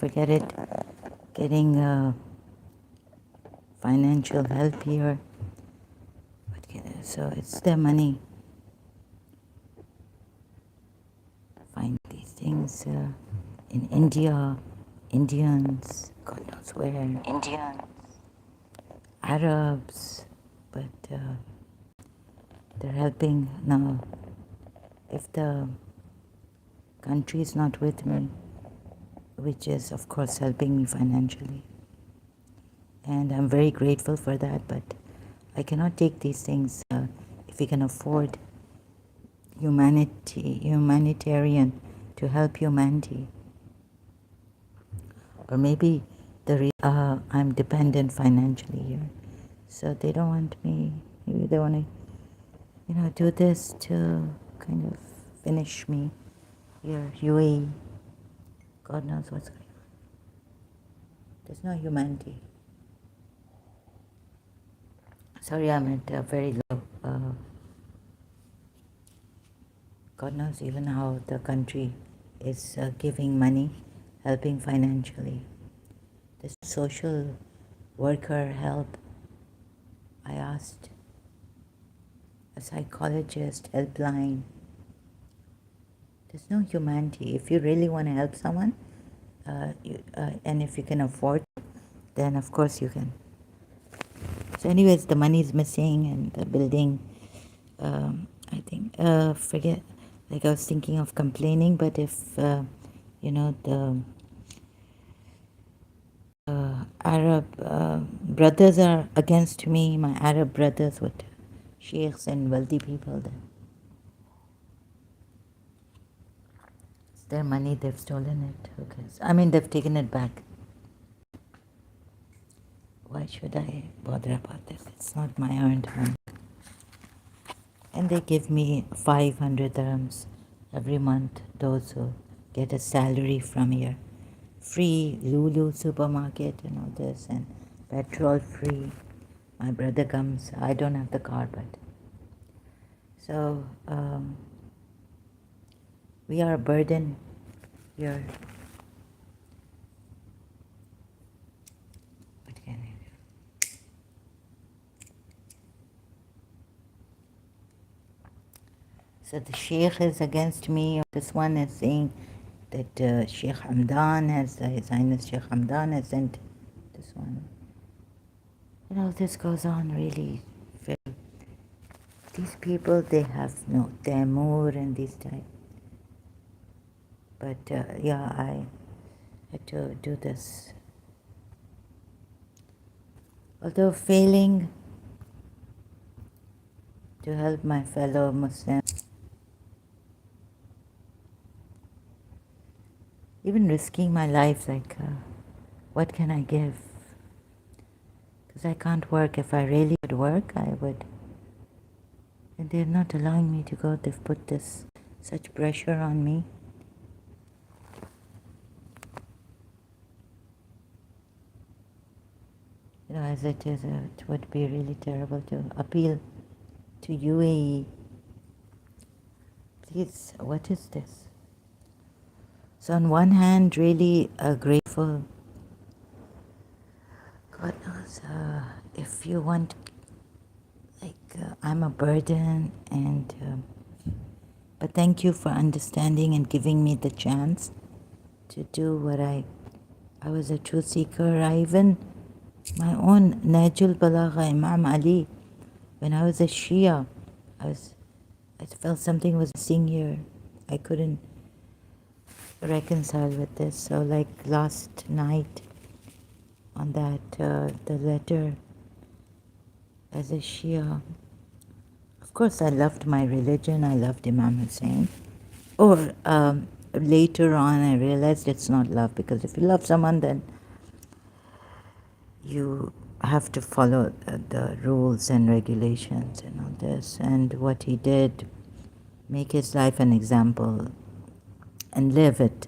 forget it, getting financial help here. So it's their money. Find these things in India, Indians, God knows where, Indians, Arabs, but they're helping now. If the country is not with me, which is of course helping me financially, and I'm very grateful for that, but I cannot take these things if we can afford humanitarian to help humanity. Or maybe I'm dependent financially here, so they don't want me. Maybe they want to, do this to kind of finish me here. UAE, God knows what's going on. There's no humanity. Sorry, I'm at a very low. God knows even how the country is giving money, helping financially. This social worker help. I asked a psychologist helpline. There's no humanity. If you really want to help someone, and if you can afford, then of course you can. So anyways, the money is missing and the building, I think, forget, like I was thinking of complaining, but if, the Arab brothers are against me, my Arab brothers with sheikhs and wealthy people, then it's their money, they've stolen it. Who cares? I mean, they've taken it back. Why should I bother about this? It's not my earned money. And they give me 500 dirhams every month, those who get a salary from here. Free Lulu supermarket and all this, and petrol free. My brother comes, I don't have the car, but. So, we are a burden here. What can I do? So the sheikh is against me. This one is saying that Sheikh Hamdan His Highness Sheikh Hamdan has sent this one. This goes on really. These people, they have no Taimur and these type. But I had to do this. Although failing to help my fellow Muslims, even risking my life, like, what can I give? Because I can't work. If I really would work, I would. And they're not allowing me to go. They've put such pressure on me. As it is, it would be really terrible to appeal to UAE. Please, what is this? So on one hand, really grateful. God knows, if you want, I'm a burden, but thank you for understanding and giving me the chance to do what I was a truth seeker. My own Najul Balagha, Imam Ali, when I was a Shia, I felt something was missing here. I couldn't reconcile with this. So like last night on that, the letter as a Shia, of course I loved my religion, I loved Imam Hussein. Or later on I realized it's not love, because if you love someone, then you have to follow the rules and regulations and all this. And what he did, make his life an example and live it.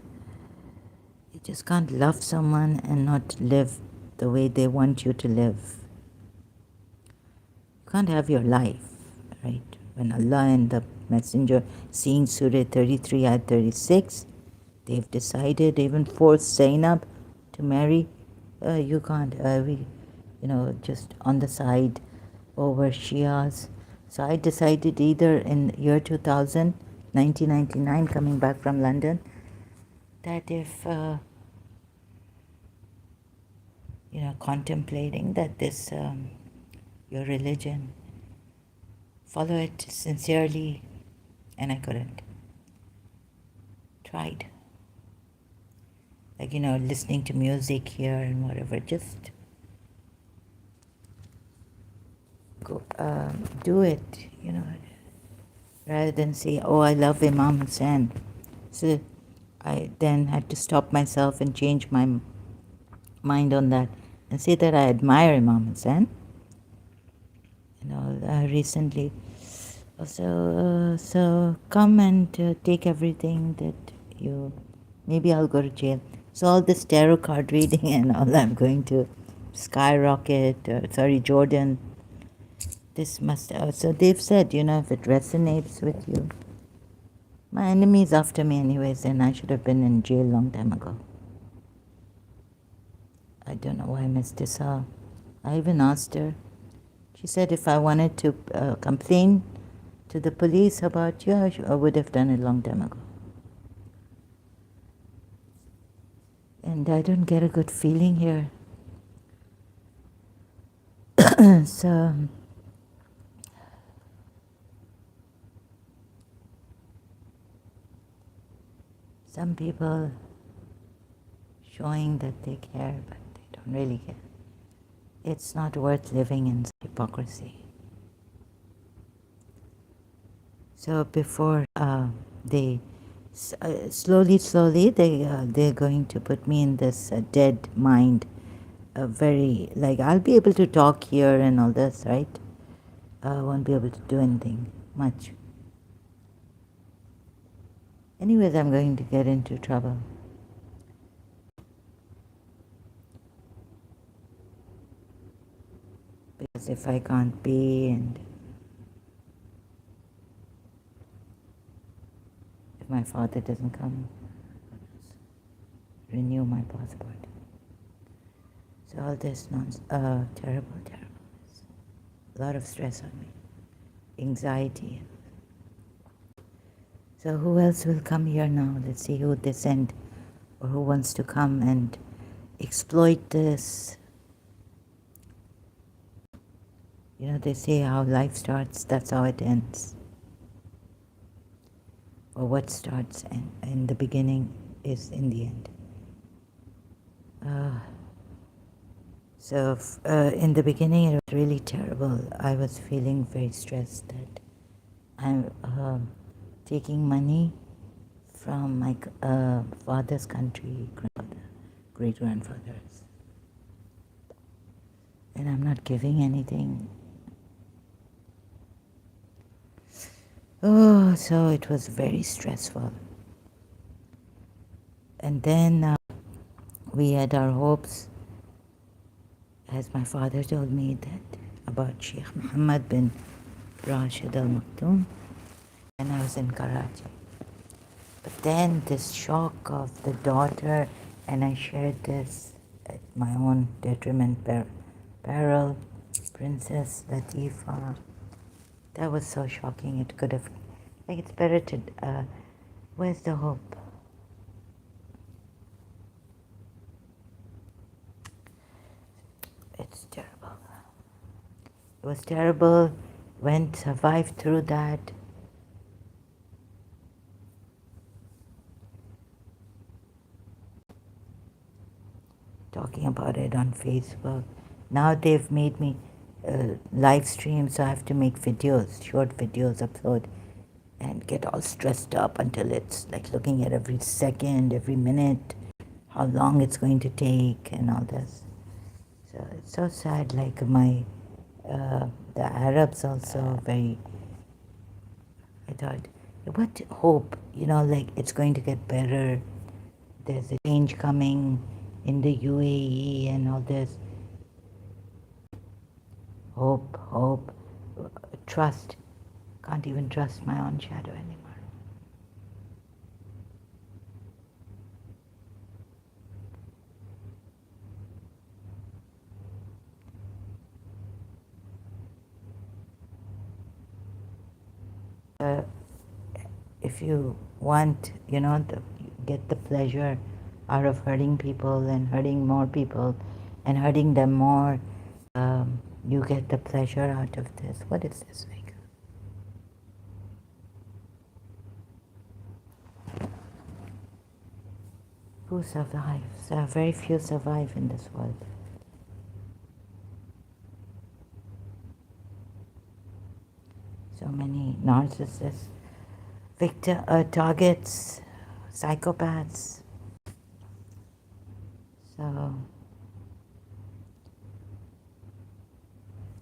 You just can't love someone and not live the way they want you to live. You can't have your life, right? When Allah and the Messenger, seeing Surah 33 ayat 36, they've decided, even forced Zainab to marry, you can't. We, just on the side over Shias. So I decided either in year 2000, 1999, coming back from London, that if, contemplating that this, your religion, follow it sincerely, and I couldn't. Tried. Like, listening to music here and whatever, just go, do it, rather than say, oh, I love Imam Hussain. So I then had to stop myself and change my mind on that and say that I admire Imam Hussain. Recently. So come and take everything that you. Maybe I'll go to jail. So all this tarot card reading and all, I'm going to skyrocket. Jordan. This must. So they've said, if it resonates with you. My enemy's after me anyways, and I should have been in jail long time ago. I don't know why I missed this out. I even asked her. She said if I wanted to complain to the police about you, I would have done it long time ago. And I don't get a good feeling here. So some people showing that they care, but they don't really care. It's not worth living in hypocrisy. So before they slowly, they're going to put me in this dead mind. I'll be able to talk here and all this, right? I won't be able to do anything much. Anyways, I'm going to get into trouble. Because if I can't pay and if my father doesn't come, renew my passport. So all this nonsense, terrible. A lot of stress on me, anxiety. So who else will come here now? Let's see who they send or who wants to come and exploit this. They say how life starts, that's how it ends. Or what starts in the beginning is in the end. So in the beginning it was really terrible. I was feeling very stressed that I'm taking money from my father's country, great-grandfathers. And I'm not giving anything. Oh, so it was very stressful. And then we had our hopes, as my father told me, that about Sheikh Muhammad bin Rashid Al Maktoum, and I was in Karachi. But then this shock of the daughter, and I shared this at my own detriment, peril, Princess Latifa. That was so shocking. It could have, it's better to, where's the hope? It's terrible. It was terrible. Survived through that. Talking about it on Facebook. Now they've made me live stream, so I have to make videos, short videos, upload, and get all stressed up until it's like looking at every second, every minute, how long it's going to take, and all this. So it's so sad. Like the Arabs also very. I thought, what hope? It's going to get better. There's a change coming in the UAE and all this. Hope, trust. Can't even trust my own shadow anymore. uh, if you want, get the pleasure out of hurting people and hurting more people and hurting them more, you get the pleasure out of this. What is this, Vika? Who survives? Very few survive in this world. So many narcissists, targets, psychopaths.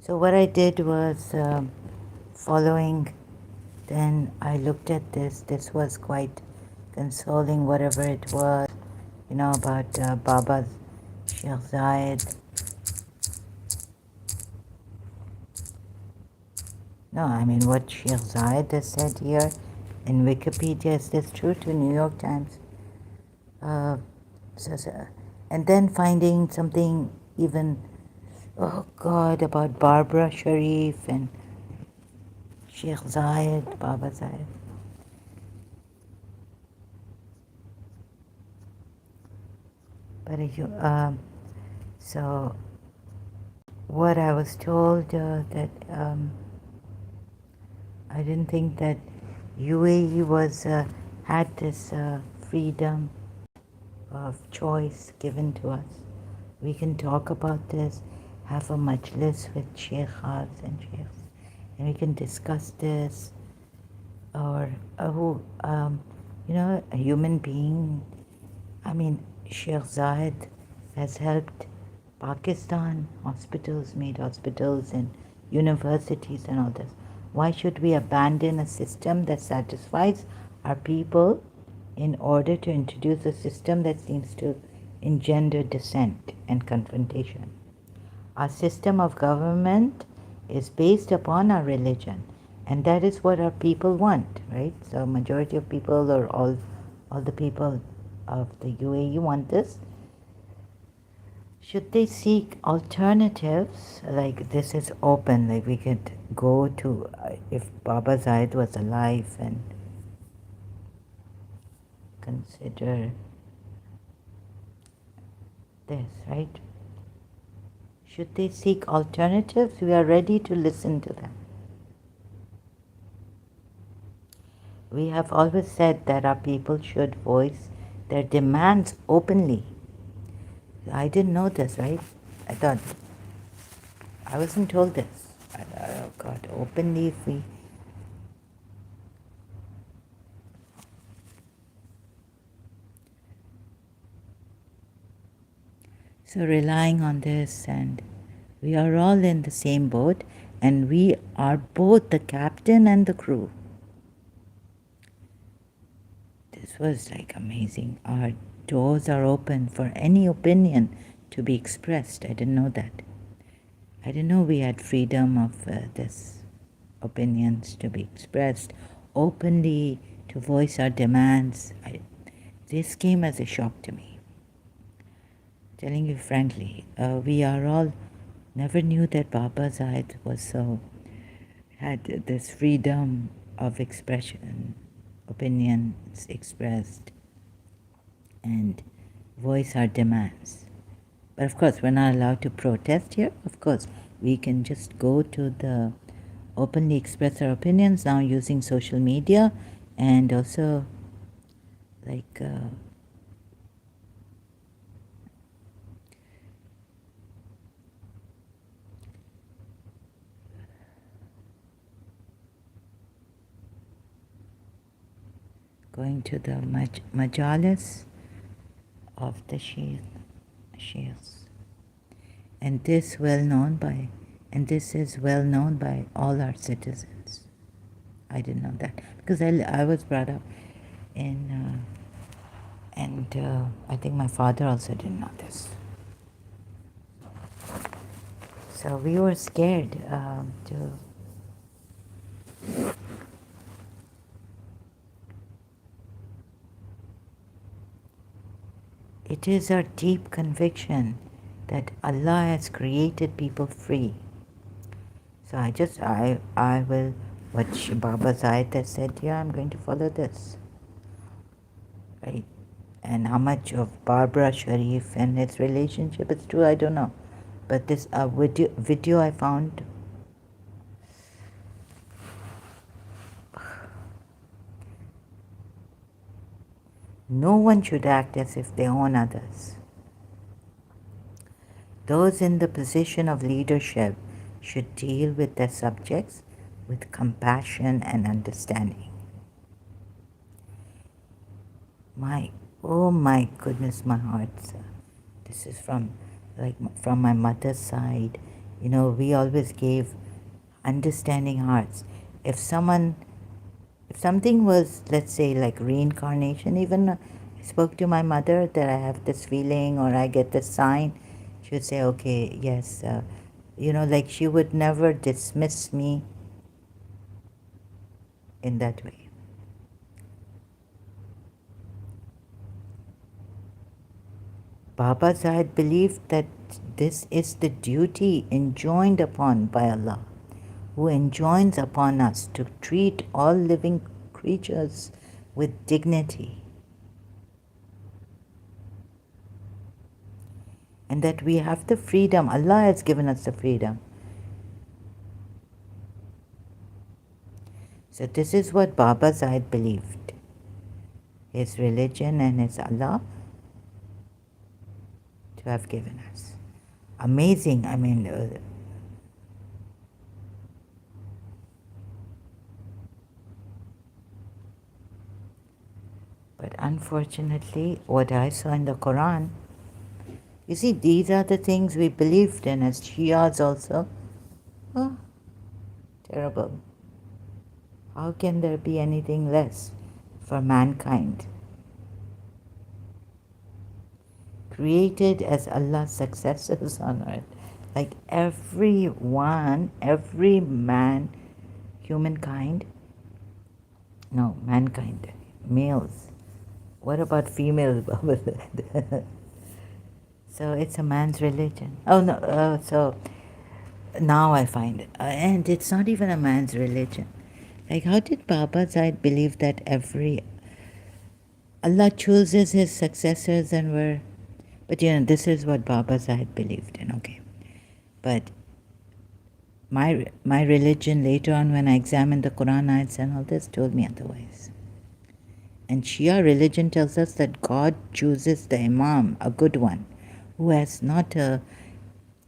So what I did was following. Then I looked at this. This was quite consoling, whatever it was, about Baba's Sheikh Zayed. No, I mean what Sheikh Zayed has said here in Wikipedia, is this true to New York Times? Uh, and then finding something even, oh God, about Barbara Sharif and Sheikh Zayed, Baba Zayed. But so what I was told that I didn't think that UAE was had this freedom of choice given to us. We can talk about this, have a majlis with sheikhs and sheikhs, and we can discuss this. Or a human being. I mean, Sheikh Zayed has helped Pakistan hospitals, made hospitals and universities and all this. Why should we abandon a system that satisfies our people in order to introduce a system that seems to engender dissent and confrontation? Our system of government is based upon our religion, and that is what our people want, right? So majority of people, or all the people of the UAE want this. Should they seek alternatives? Like, this is open, like we could go to, if Baba Zayed was alive, and consider this, right? Should they seek alternatives? We are ready to listen to them. We have always said that our people should voice their demands openly. I didn't know this, right? I thought, I wasn't told this. Oh God, openly if we... So relying on this, and we are all in the same boat, and we are both the captain and the crew. This was like amazing. Our doors are open for any opinion to be expressed. I didn't know that. I didn't know we had freedom of this opinions to be expressed openly, to voice our demands. This came as a shock to me. Telling you frankly, we are all never knew that Baba Zayed was had this freedom of expression, opinions expressed, and voice our demands. But of course, we're not allowed to protest here. Of course, we can just go to the openly express our opinions now using social media, and also like going to the majalis of the Shias. And this is well known by all our citizens. I didn't know that because I was brought up in, and I think my father also didn't know this. So we were scared to. It is our deep conviction that Allah has created people free. So I will what Baba Zahid has said, yeah, I'm going to follow this, right? And how much of Barbara Sharif and its relationship is true, I don't know. But this video I found, no one should act as if they own others. Those in the position of leadership should deal with their subjects with compassion and understanding. Oh my goodness, my heart, sir. This is from my mother's side. We always gave understanding hearts. If something was, let's say, like reincarnation, even I spoke to my mother that I have this feeling or I get this sign, she would say, okay, yes, like she would never dismiss me in that way. Baba Zahid believed that this is the duty enjoined upon by Allah, who enjoins upon us to treat all living creatures with dignity, and that we have the freedom. Allah has given us the freedom. So this is what Baba Zahid believed. His religion and his Allah to have given us. Amazing. I mean, but unfortunately, what I saw in the Quran, you see, these are the things we believed in as Shias also. Oh, terrible. How can there be anything less for mankind? Created as Allah's successors on earth. Like everyone, every man, humankind, no, mankind, males. What about females? So it's a man's religion. Oh no, so now I find it. And it's not even a man's religion. Like, how did Baba Zahid believe that Allah chooses his successors and we're. But this is what Baba Zahid believed in, okay. But my religion later on, when I examined the Quran ayats and all this, told me otherwise. And Shia religion tells us that God chooses the Imam, a good one, who has not a.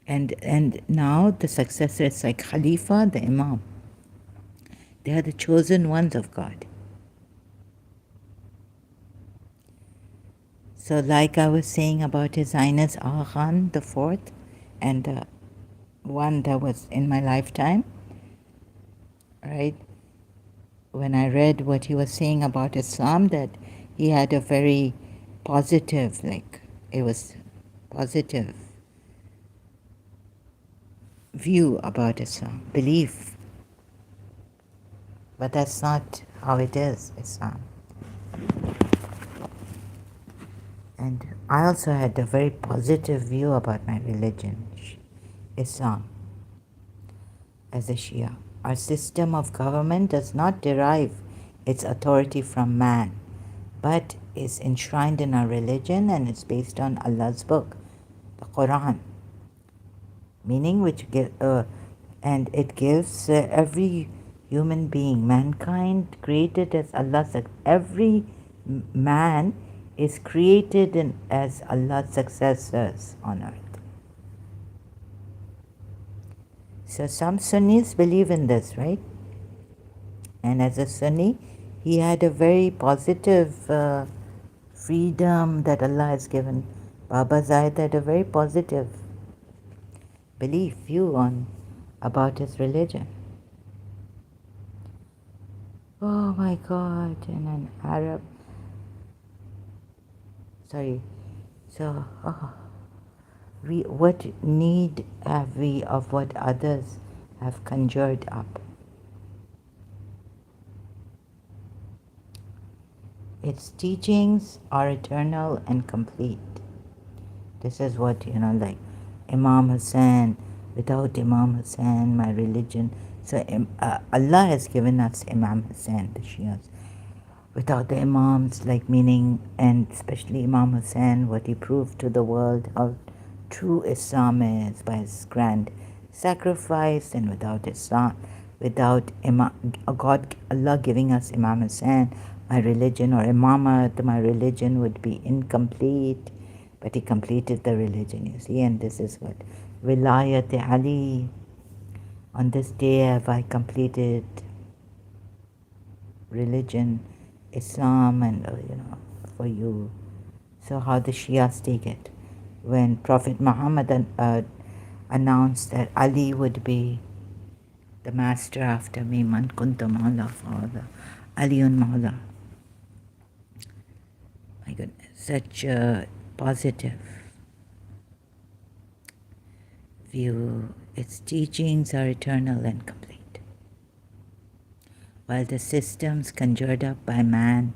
And now the successor is like Khalifa, the Imam. They are the chosen ones of God. So like I was saying about His Highness Aga Khan the Fourth, and the one that was in my lifetime, right? When I read what he was saying about Islam, that he had a very positive, it was positive view about Islam, belief. But that's not how it is, Islam. And I also had a very positive view about my religion, Islam, as a Shia. Our system of government does not derive its authority from man, but is enshrined in our religion and is based on Allah's book, the Quran, meaning and it gives every human being, mankind created as Allah's, every man is created as Allah's successors on earth. So some Sunnis believe in this, right? And as a Sunni, he had a very positive freedom that Allah has given. Baba Zahid had a very positive view about his religion. Oh my God, in an Arab. Sorry. So, what need have we of what others have conjured up? Its teachings are eternal and complete. This is what, like Imam Hussein, Without Imam Hussein, my religion. So Allah has given us Imam Hussein, the Shias. Without the Imams, like meaning, and especially Imam Hussein, what he proved to the world, how true Islam is by his grand sacrifice, and without Islam, without God, Allah giving us Imam Hussein, my religion or Imamat, my religion would be incomplete. But he completed the religion, you see, and this is what Wilayat Ali. On this day have I completed religion, Islam, and for you. So how the Shias take it? When Prophet Muhammad announced that Ali would be the master after me, Man kunta Mawla Fawla, Aliun Mawla. My goodness, such a positive view. Its teachings are eternal and complete, while the systems conjured up by man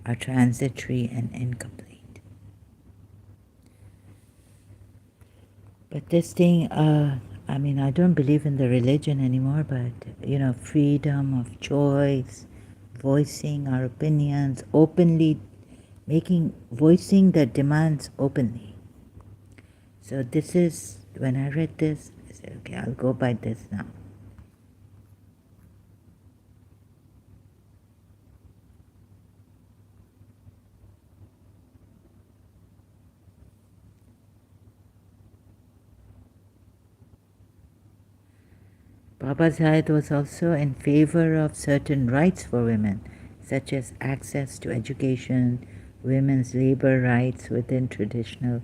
are transitory and incomplete. But this thing, I don't believe in the religion anymore, but, freedom of choice, voicing our opinions openly, voicing the demands openly. So this is, when I read this, I said, okay, I'll go by this now. Baba Zayed was also in favor of certain rights for women, such as access to education, women's labor rights within traditional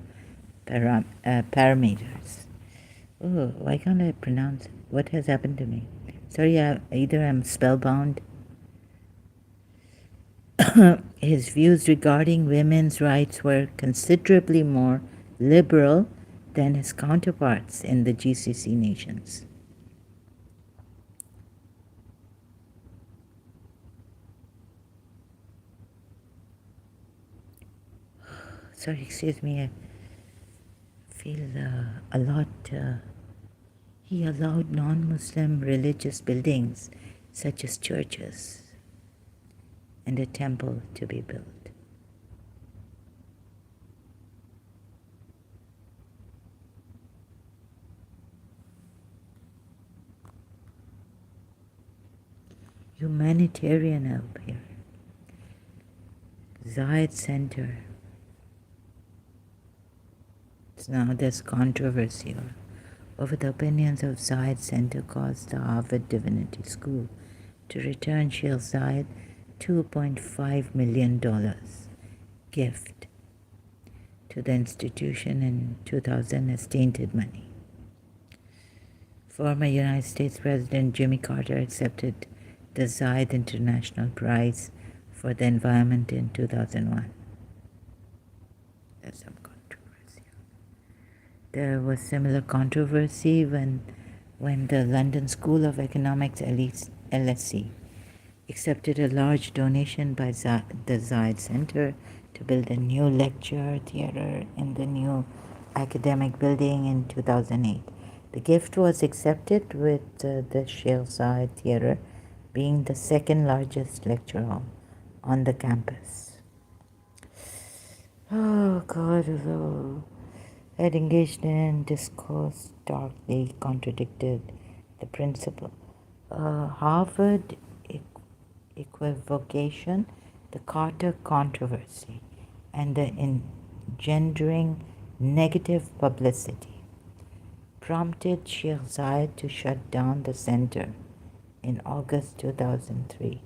parameters. Oh, why can't I pronounce it? What has happened to me? Sorry, either I'm spellbound. His views regarding women's rights were considerably more liberal than his counterparts in the GCC nations. Sorry, excuse me, I feel a lot. He allowed non-Muslim religious buildings, such as churches and a temple, to be built. Humanitarian help here. Zayed Center. So now there's controversy over the opinions of Zayed Center caused the Harvard Divinity School to return Sheikh Zayed $2.5 million gift to the institution in 2000 as tainted money. Former United States President Jimmy Carter accepted the Zayed International Prize for the Environment in 2001. There's some controversy. There was similar controversy when the London School of Economics LSE accepted a large donation by the Zayed Center to build a new lecture theatre in the new academic building in 2008. The gift was accepted with the Sheikh Zayed Theatre being the second largest lecture hall on the campus. Oh God, had engaged in discourse darkly contradicted the principle. Harvard equivocation, the Carter controversy, and the engendering negative publicity prompted Sheikh Zayed to shut down the center in August 2003,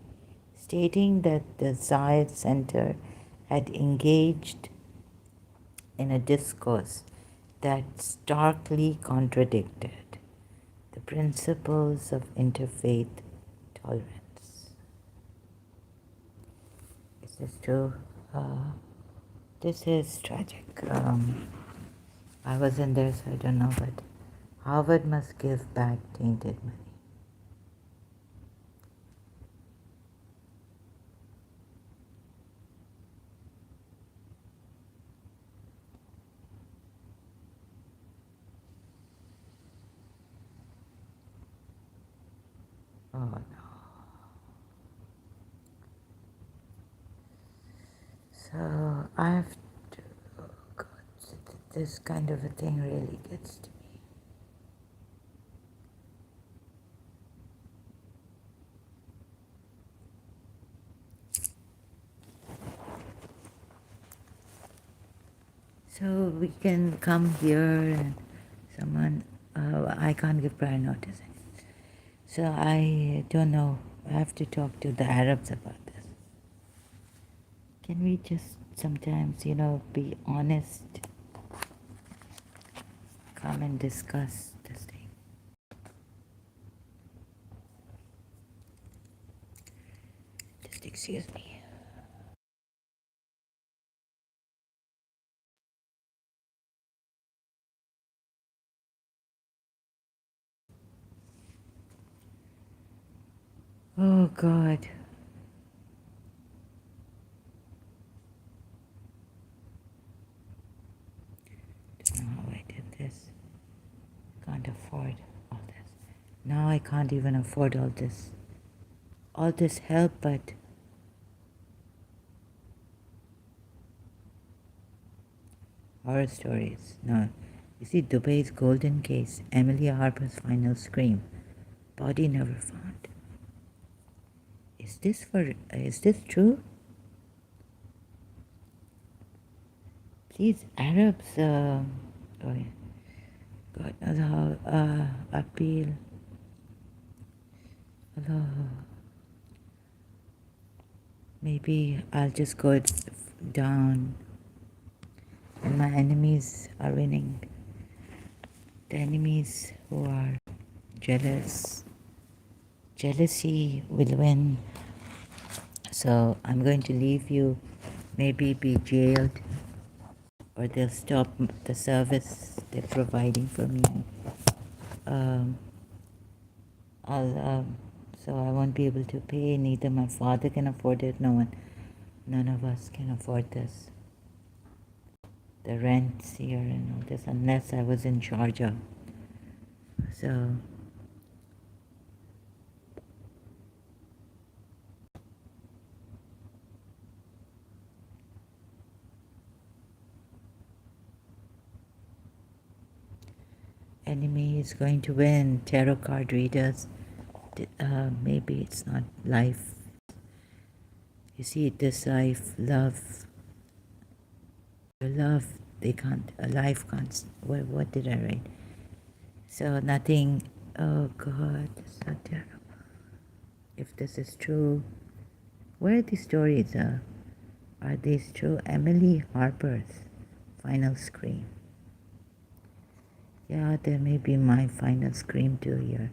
stating that the Zayed Center had engaged in a discourse that starkly contradicted the principles of interfaith tolerance. Is this true? This is tragic. I wasn't there, so I don't know, but Harvard must give back tainted money. Oh no. So I have to, oh God, this kind of a thing really gets to me. So we can come here and someone, I can't give prior notice. So I don't know, I have to talk to the Arabs about this. Can we just sometimes, be honest, come and discuss this thing? Just excuse me. Oh God. Don't know how I did this. Can't afford all this. Now I can't even afford all this. All this help, but horror stories. No. You see, Dubai's golden case, Amelia Harper's final scream. Body never found. Is this true? Please, Arabs, oh yeah. God knows how, appeal. Allah. Maybe I'll just go down when my enemies are winning. The enemies who are jealous. Jealousy will win. So I'm going to leave you, maybe be jailed, or they'll stop the service they're providing for me. Um, so I won't be able to pay. Neither my father can afford it. None of us can afford this. The rents here and all this, unless I was in Sharjah. So enemy is going to win. Tarot card readers, maybe it's not life. You see, this life, love, they can't, a life can't, what did I write? So nothing, oh God, so terrible. If this is true, where are these stories? Are these true? Emily Harper's final scream. Yeah, there may be my final scream too here.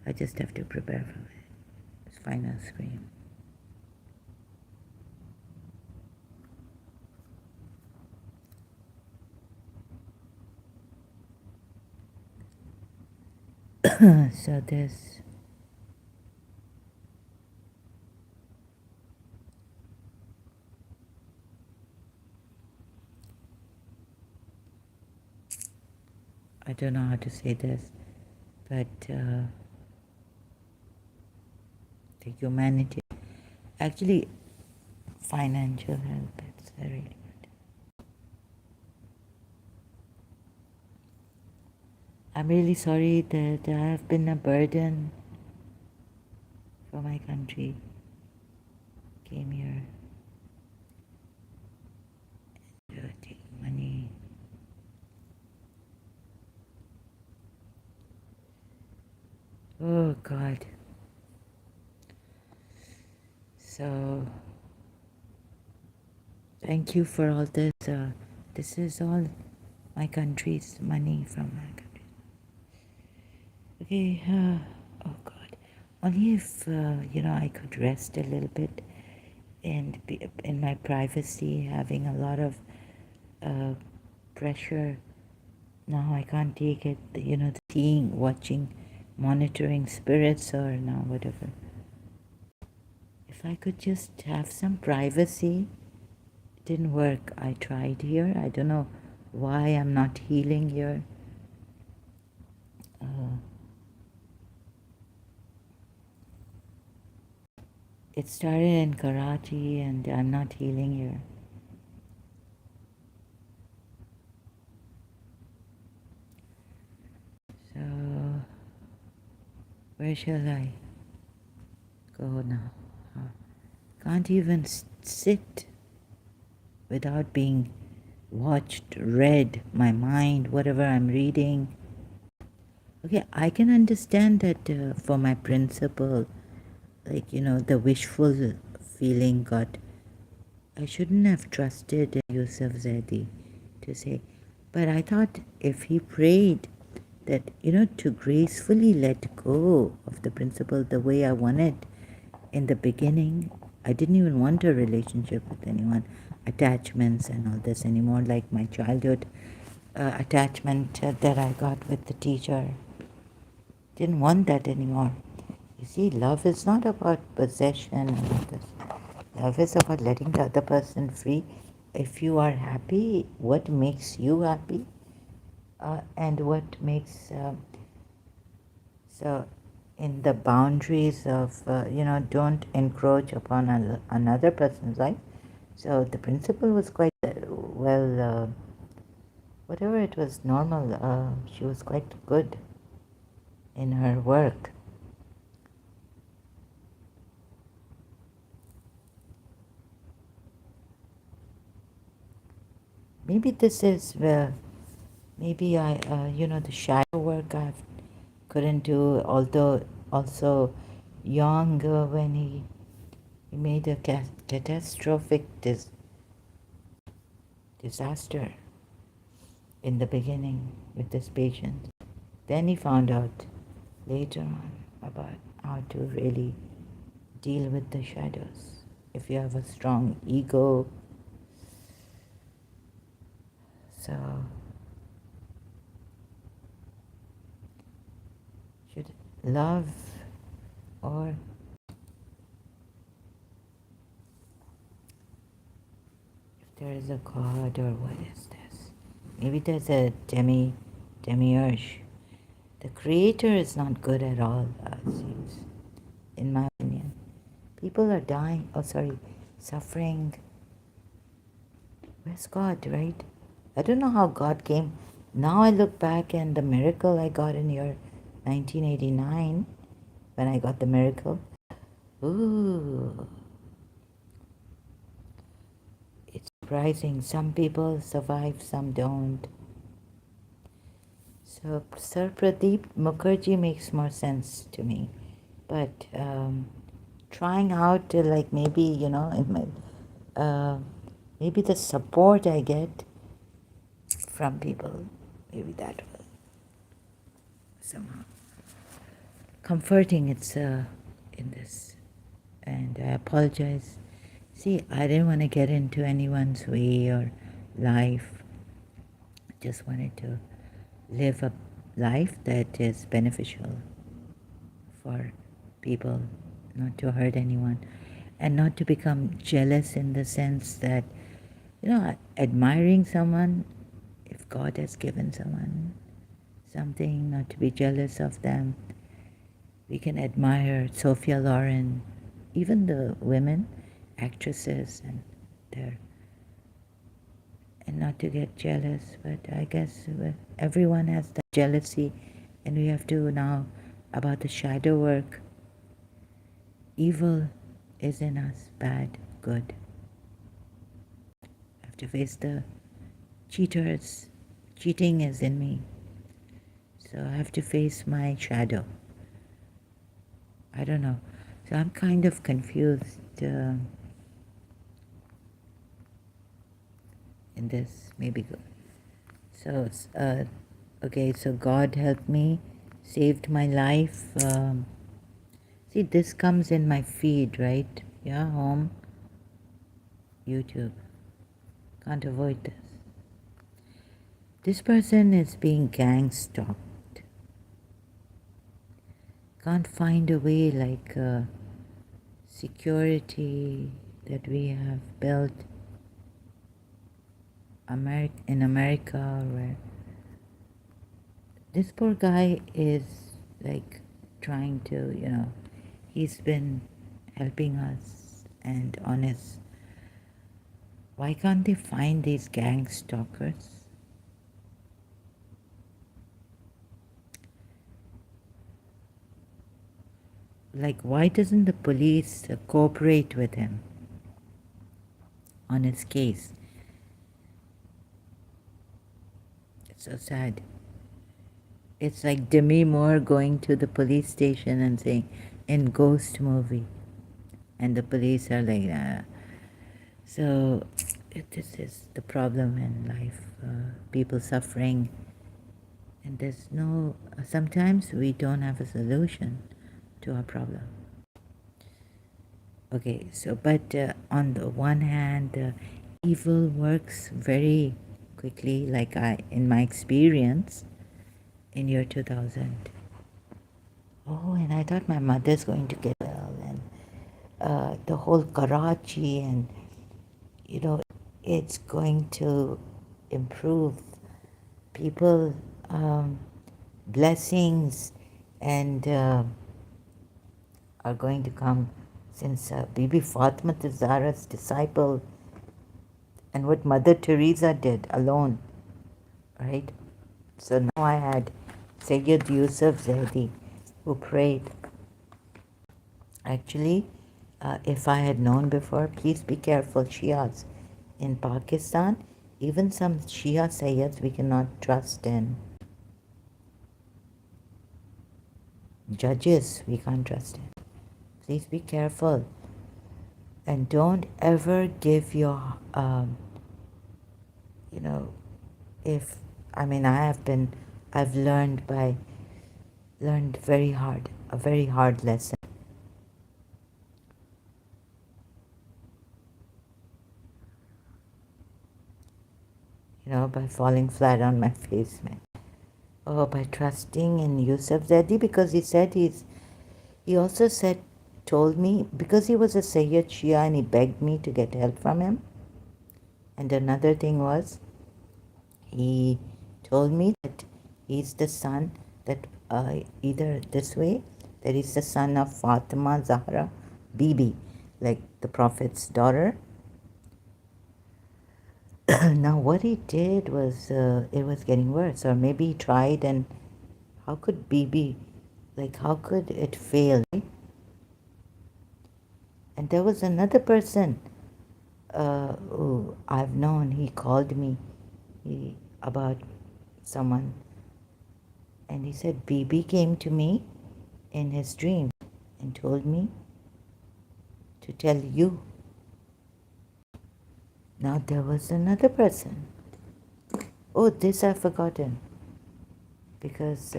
I just have to prepare for it. It's final scream. So this, I don't know how to say this, but the humanity, actually financial help, it's really good. I'm really sorry that I have been a burden for my country. Came here, taking money. Oh God. So thank you for all this. This is all my country's money from my country. Okay, oh God. Only if, I could rest a little bit and be in my privacy, having a lot of pressure. Now I can't take it, seeing, watching, monitoring spirits or now whatever. If I could just have some privacy, it didn't work. I tried here. I don't know why I'm not healing here. It started in Karachi and I'm not healing here. So, where shall I go now? Can't even sit without being watched, read, my mind, whatever I'm reading. Okay, I can understand that for my principal, like, the wishful feeling got. I shouldn't have trusted Yusuf Zaidi to say, but I thought if he prayed that, to gracefully let go of the principle the way I wanted in the beginning. I didn't even want a relationship with anyone, attachments and all this anymore, like my childhood attachment that I got with the teacher. Didn't want that anymore. You see, love is not about possession and all this. Love is about letting the other person free. If you are happy, what makes you happy? And what makes so in the boundaries of don't encroach upon another person's life. So the principal was quite well, whatever it was normal. She was quite good in her work. Maybe this is maybe I the shadow work I couldn't do. Although also young when he made a catastrophic disaster in the beginning with this patient. Then he found out later on about how to really deal with the shadows. If you have a strong ego, so should love or if there is a God or what is this? Maybe there's a demiurge. The creator is not good at all, it seems, in my opinion. People are dying, suffering. Where's God, right? I don't know how God came. Now I look back and the miracle I got in year 1989, when I got the miracle, ooh, it's surprising. Some people survive, some don't. So Sir Pradeep Mukherjee makes more sense to me. But trying out to like maybe, in my, maybe the support I get from people, maybe that will somehow comforting. It's in this, and I apologize. See, I didn't want to get into anyone's way or life. I just wanted to live a life that is beneficial for people, not to hurt anyone, and not to become jealous in the sense that, admiring someone, if God has given someone something, not to be jealous of them. We can admire Sophia Loren, even the women, actresses, and not to get jealous. But I guess everyone has that jealousy, and we have to now about the shadow work. Evil is in us, bad, good. I have to face the cheaters. Cheating is in me, so I have to face my shadow. I don't know. So I'm kind of confused in this. Maybe good. So, okay, so God helped me, saved my life. See, this comes in my feed, right? Yeah, home, YouTube. Can't avoid this. This person is being gang stalked. Can't find a way like security that we have built in America, where this poor guy is like trying to, he's been helping us and honest. Why can't they find these gang stalkers? Like, why doesn't the police cooperate with him on his case? It's so sad. It's like Demi Moore going to the police station and saying, in Ghost movie. And the police are like, So this is the problem in life. People suffering. And there's no, sometimes we don't have a solution to our problem. Okay, so but on the one hand, evil works very quickly, like in my experience in year 2000. Oh, and I thought my mother's going to get well, and the whole Karachi, and it's going to improve people, blessings, and are going to come since Bibi Fatima Zahra's disciple and what Mother Teresa did alone, right? So now I had Sayyid Yusuf Zaidi who prayed. Actually, if I had known before, please be careful, Shias. In Pakistan, even some Shia Sayyids we cannot trust in. Judges we can't trust in. Please be careful. And don't ever give your, if, I've learned a very hard lesson. By falling flat on my face, man. Oh, by trusting in Yusuf Zedi, because he also told me, because he was a Sayyid Shia and he begged me to get help from him. And another thing was, he told me that he's the son that either this way, that he's the son of Fatima Zahra Bibi, like the Prophet's daughter. Now what he did was, it was getting worse, or maybe he tried, and how could Bibi, how could it fail? And there was another person who I've known, he called me about someone, and he said Bibi came to me in his dream and told me to tell you. Now there was another person. Oh, this I've forgotten, because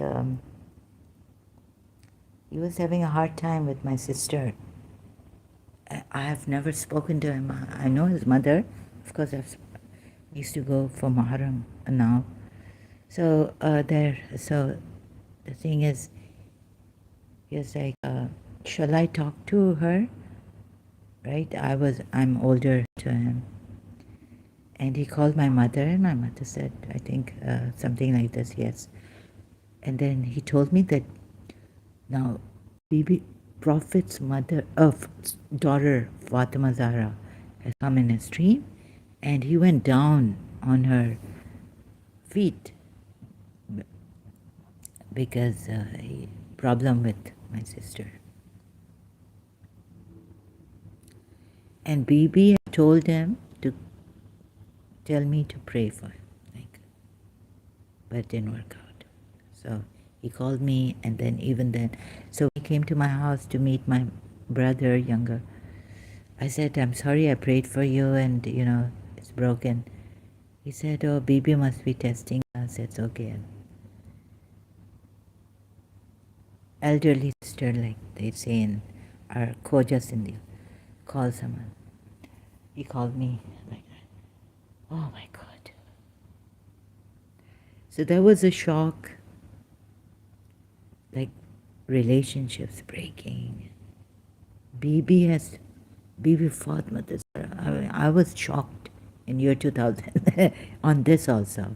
he was having a hard time with my sister. I have never spoken to him. I know his mother. Of course, I used to go for Muharram now. So so the thing is, he was like, shall I talk to her? Right? I'm older to him. And he called my mother, and my mother said, I think something like this, yes. And then he told me that now Bibi Prophet's daughter Fatima Zahra has come in his dream, and he went down on her feet because problem with my sister. And Bibi told him to tell me to pray for him, but it didn't work out. So he called me, and then even then, so he came to my house to meet my brother, younger. I said, I'm sorry I prayed for you, and it's broken. He said, oh, Bibi must be testing us. It's okay. Elderly sister, like they say in our Khoja India, call someone. He called me like that. Oh my God. So there was a shock, like relationships breaking. Bibi Fatima, I was shocked in year 2000 on this also.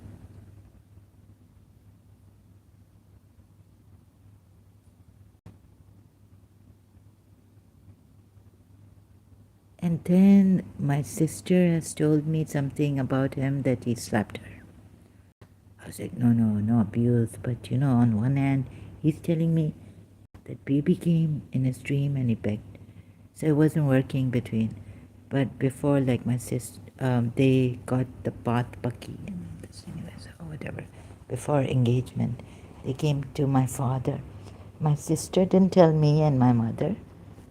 And then my sister has told me something about him that he slapped her. I was like, no abuse. But on one hand, he's telling me that baby came in his dream and he begged. So it wasn't working between. But before, like my sister, they got the path paki and this anyways, or whatever. Before engagement, they came to my father. My sister didn't tell me and my mother.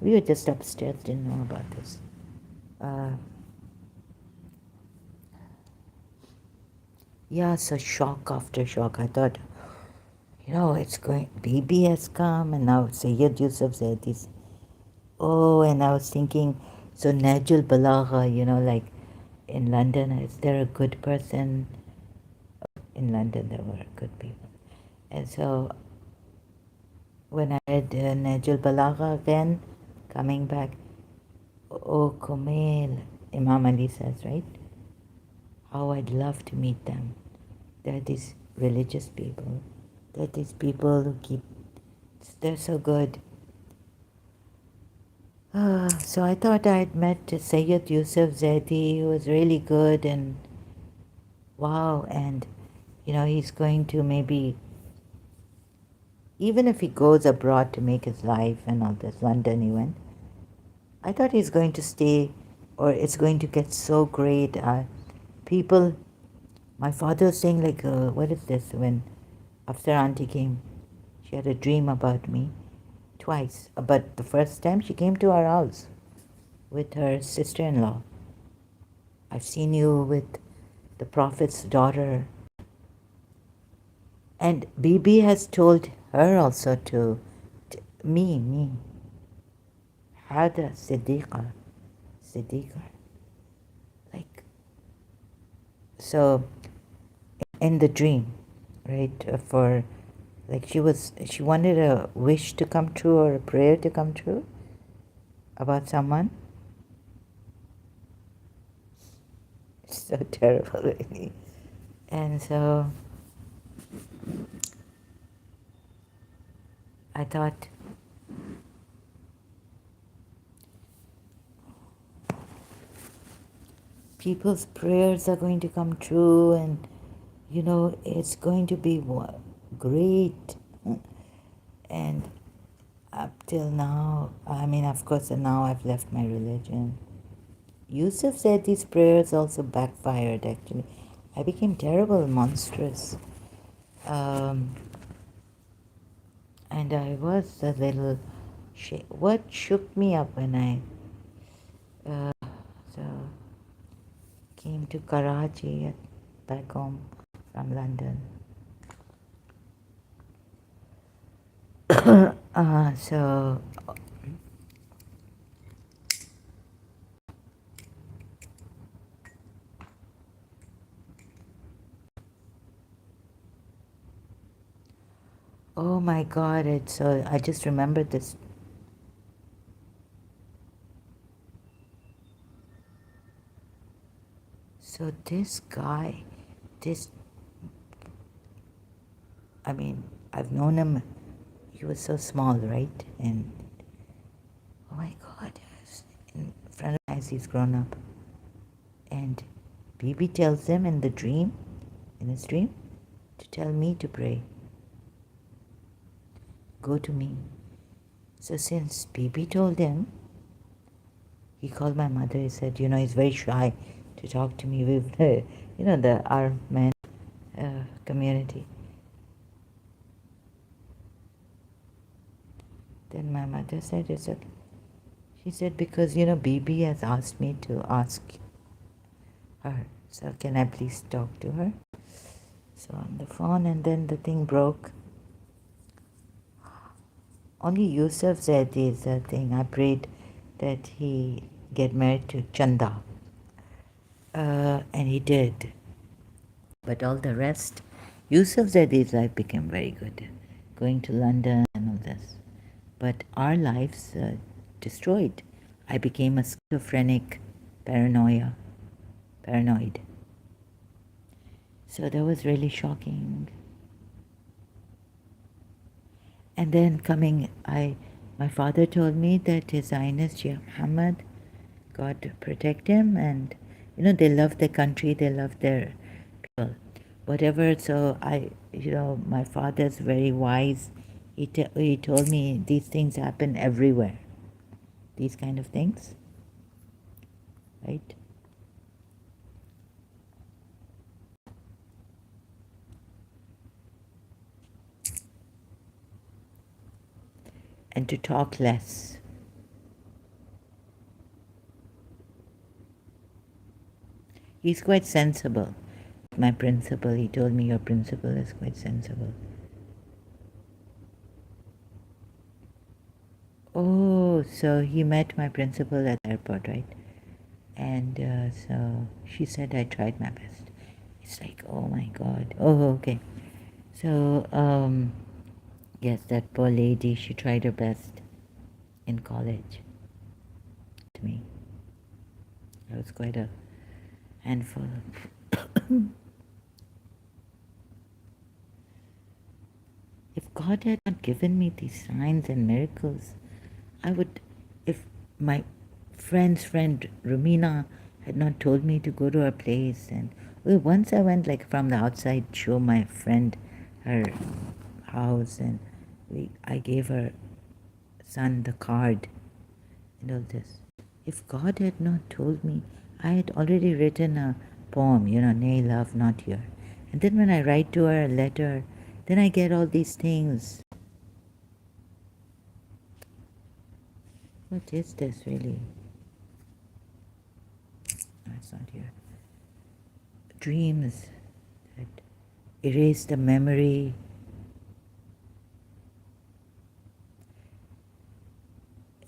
We were just upstairs, didn't know about this. Yeah, so shock after shock. I thought, it's going, baby has come, and now Sayyid Yusuf said this. Oh, and I was thinking, so Najul Balagha, like in London, is there a good person? In London, there were good people. And so when I read Najul Balagha again, coming back, oh, Kumail, Imam Ali says, right? How I'd love to meet them. They're these religious people. They're these people who they're so good. So I thought I'd met Sayyid Yusuf Zaidi, who was really good, and wow, and he's going to maybe, even if he goes abroad to make his life and all this, London he went, I thought he's going to stay, or it's going to get so great. People, my father was saying like, what is this, when after auntie came, she had a dream about me twice, but the first time she came to our house with her sister-in-law. I've seen you with the Prophet's daughter. And Bibi has told her also to me, Hada Siddiqa, like, so in the dream, right, for, like she wanted a wish to come true or a prayer to come true about someone. It's so terrible, really. And so I thought, people's prayers are going to come true, and it's going to be great. And up till now, I mean, of course, now I've left my religion. Yusuf said these prayers also backfired, actually. I became terrible, monstrous. And I was a little what shook me up when I so came to Karachi, back home from London. So oh my God, I just remembered this. So this guy, I mean, I've known him, he was so small, right? And oh my God, in front of us, he's grown up. And Bibi tells him in his dream, to tell me to pray. Go to me. So since Bibi told him, he called my mother. He said, he's very shy to talk to me with the Arab community. Then my mother said, it's okay. She said, because, Bibi has asked me to ask her. So can I please talk to her? So on the phone, and then the thing broke. Only Yusuf said this thing. I prayed that he get married to Chanda. And he did. But all the rest, Yusuf Zadi's life became very good, going to London and all this. But our lives destroyed. I became a schizophrenic, paranoid. So that was really shocking. And then my father told me that His Highness Sheikh Muhammad God protect him, and they love their country, they love their people, whatever. So my father's very wise. He told me these things happen everywhere, these kind of things, right? And to talk less. He's quite sensible. My principal, he told me your principal is quite sensible. Oh, so he met my principal at the airport, right? And so she said I tried my best. It's like, oh my God. Oh, okay. So, yes, that poor lady, she tried her best in college to me. I was quite a handful. If God had not given me these signs and miracles, I would, if my friend's friend Rumina had not told me to go to her place, and well, once I went like from the outside, show my friend her house, and I gave her son the card and all this. If God had not told me, I had already written a poem, nay love, not here. And then when I write to her a letter, then I get all these things. What is this really? No, it's not here. Dreams that erase the memory.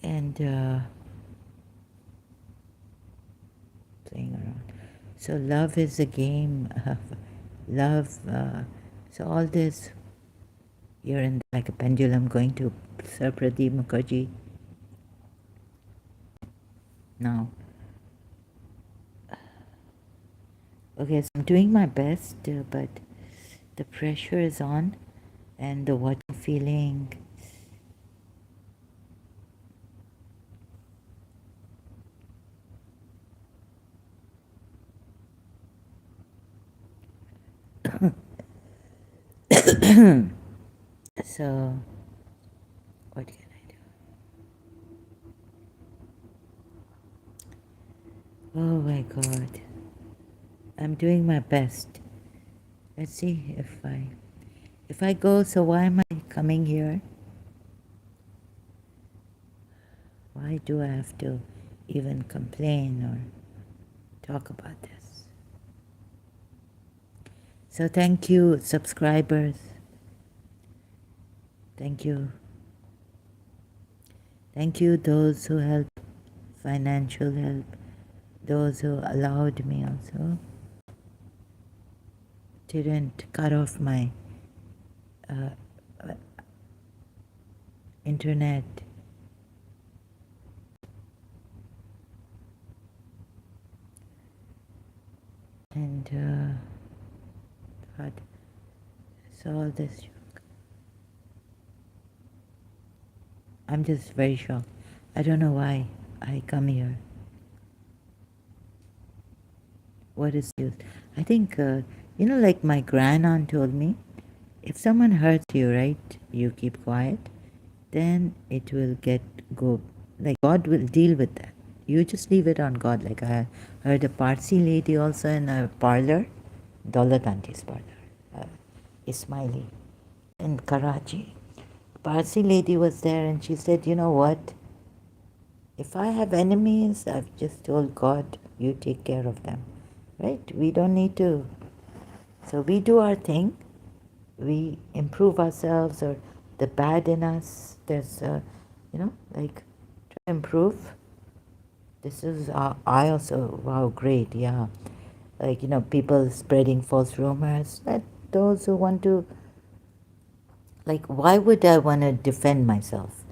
And playing around. So love is a game of love. So all this, you're in like a pendulum going to Sir Pradeep Mukherjee. Now, okay, so I'm doing my best, but the pressure is on, and the what I'm feeling. So, what can I do? Oh my God, I'm doing my best. Let's see if I go. So why am I coming here? Why do I have to even complain or talk about this? So thank you, subscribers. Thank you. Thank you, those who help, financial help, those who allowed me also. Didn't cut off my uh, internet. And God, so all this. I'm just very shocked. I don't know why I come here. What is use? I think, like my grandaunt told me, if someone hurts you, right, you keep quiet, then it will go, like God will deal with that. You just leave it on God. Like I heard a Parsi lady also in a parlor, Daulat Auntie's parlor, Ismaili, in Karachi. Parsi lady was there and she said, you know what? If I have enemies, I've just told God, you take care of them. Right? We don't need to. So we do our thing. We improve ourselves, or the bad in us. There's, like, try to improve. This is, I also, wow, great, yeah. Like, people spreading false rumors. Let those who want to, like, why would I want to defend myself?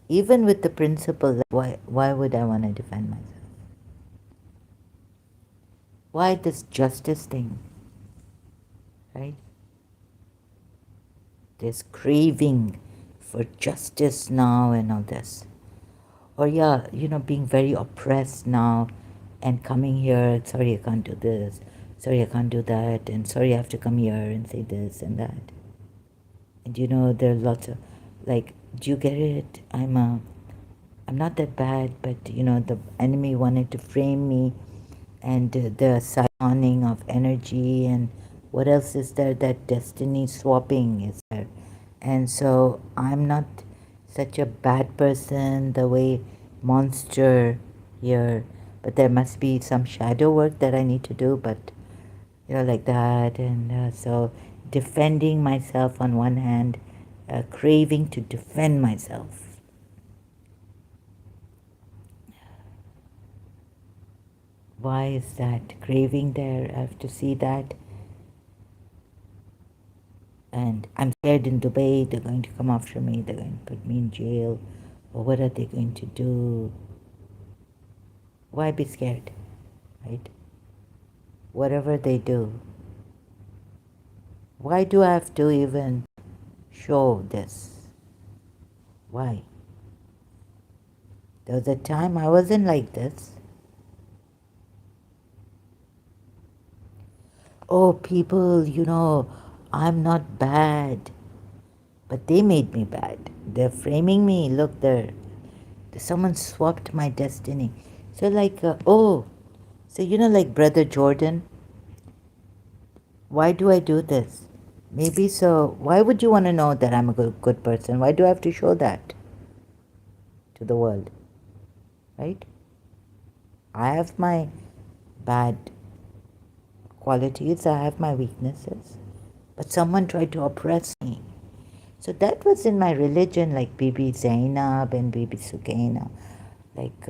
Even with the principle, why would I want to defend myself? Why this justice thing, right? This craving for justice now and all this. or yeah, being very oppressed now and coming here, sorry, I can't do this, sorry, I can't do that, and sorry, I have to come here and say this and that. And there are lots of, like, do you get it? I'm not that bad, but the enemy wanted to frame me, and the psioning of energy, and what else is there? That destiny swapping is there. And so I'm not such a bad person the way monster here, but there must be some shadow work that I need to do, but like that. And so defending myself on one hand, craving to defend myself. Why is that craving there? I have to see that. And I'm scared in Dubai, they're going to come after me, they're going to put me in jail, or what are they going to do? Why be scared, right? Whatever they do, why do I have to even show this? Why? There was a time I wasn't like this. Oh, people, I'm not bad, but they made me bad. They're framing me. Look, someone swapped my destiny. So like, so like Brother Jordan, why do I do this? Maybe so. Why would you want to know that I'm a good person? Why do I have to show that to the world? Right? I have my bad qualities, I have my weaknesses, but someone tried to oppress me. So that was in my religion, like Bibi Zainab and Bibi Sukaina. Like,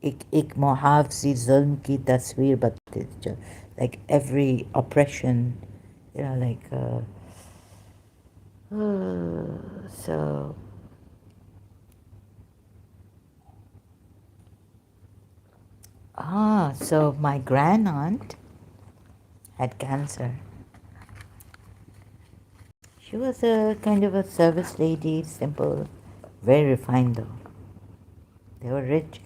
ik muhavzi zulm ki tasveer batte, like every oppression, like, so, so my grand aunt had cancer. She was a kind of a service lady, simple, very refined though. They were rich.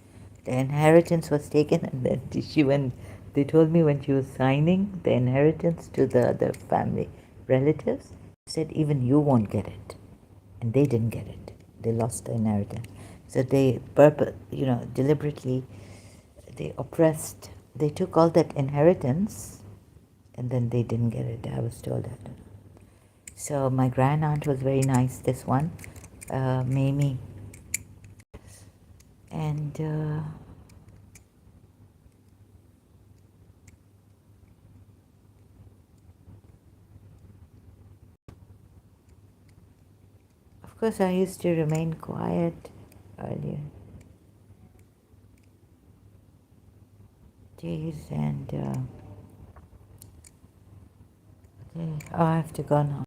The inheritance was taken, and then they told me when she was signing the inheritance to the other family relatives, she said, even you won't get it. And they didn't get it. They lost the inheritance. So they, deliberately, they oppressed, they took all that inheritance, and then they didn't get it. I was told that. So my grand aunt was very nice, this one, Mamie. And of course, I used to remain quiet earlier days, and okay. Oh, I have to go now.